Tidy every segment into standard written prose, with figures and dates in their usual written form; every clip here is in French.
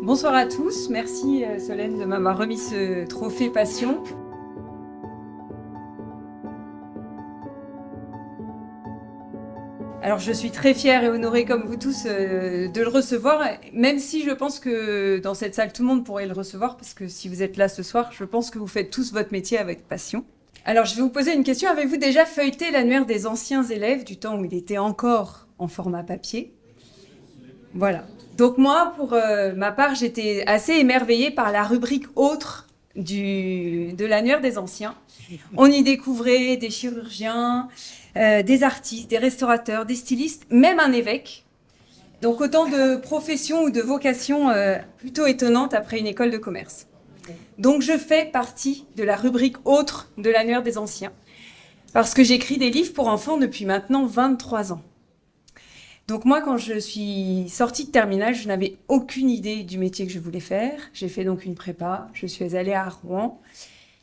Bonsoir à tous, merci Solène de m'avoir remis ce trophée Passion. Alors je suis très fière et honorée comme vous tous de le recevoir, même si je pense que dans cette salle tout le monde pourrait le recevoir, parce que si vous êtes là ce soir, je pense que vous faites tous votre métier avec passion. Alors je vais vous poser une question, avez-vous déjà feuilleté l'annuaire des anciens élèves du temps où il était encore en format papier? Voilà. Donc moi, pour ma part, j'étais assez émerveillée par la rubrique autre de l'annuaire des anciens. On y découvrait des chirurgiens, des artistes, des restaurateurs, des stylistes, même un évêque. Donc autant de professions ou de vocations plutôt étonnantes après une école de commerce. Donc je fais partie de la rubrique autre de l'annuaire des anciens, parce que j'écris des livres pour enfants depuis maintenant 23 ans. Donc moi, quand je suis sortie de terminale, je n'avais aucune idée du métier que je voulais faire. J'ai fait donc une prépa, je suis allée à Rouen.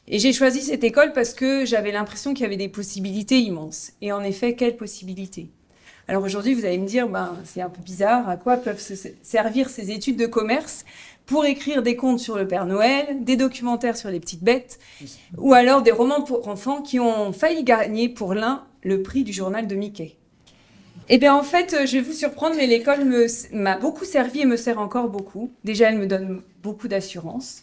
Et j'ai choisi cette école parce que j'avais l'impression qu'il y avait des possibilités immenses. Et en effet, quelles possibilités? Alors aujourd'hui, vous allez me dire, c'est un peu bizarre, à quoi peuvent se servir ces études de commerce pour écrire des contes sur le Père Noël, des documentaires sur les petites bêtes, ou alors des romans pour enfants qui ont failli gagner pour l'un le prix du journal de Mickey. Eh bien, en fait, je vais vous surprendre, mais l'école m'a beaucoup servi et me sert encore beaucoup. Déjà, elle me donne beaucoup d'assurance.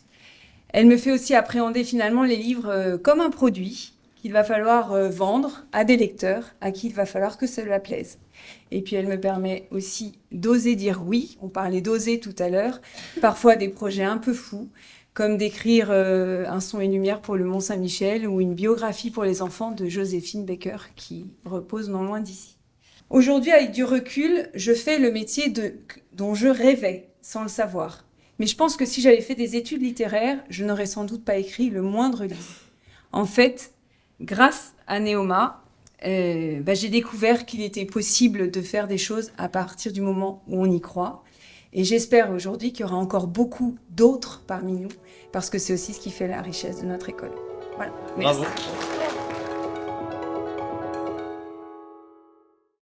Elle me fait aussi appréhender finalement les livres comme un produit qu'il va falloir vendre à des lecteurs, à qui il va falloir que cela plaise. Et puis, elle me permet aussi d'oser dire oui. On parlait d'oser tout à l'heure. Parfois, des projets un peu fous, comme d'écrire un son et lumière pour le Mont-Saint-Michel ou une biographie pour les enfants de Joséphine Baker, qui repose non loin d'ici. Aujourd'hui, avec du recul, je fais le métier dont je rêvais, sans le savoir. Mais je pense que si j'avais fait des études littéraires, je n'aurais sans doute pas écrit le moindre livre. En fait, grâce à Néoma, j'ai découvert qu'il était possible de faire des choses à partir du moment où on y croit. Et j'espère aujourd'hui qu'il y aura encore beaucoup d'autres parmi nous, parce que c'est aussi ce qui fait la richesse de notre école. Voilà. Merci. Bravo.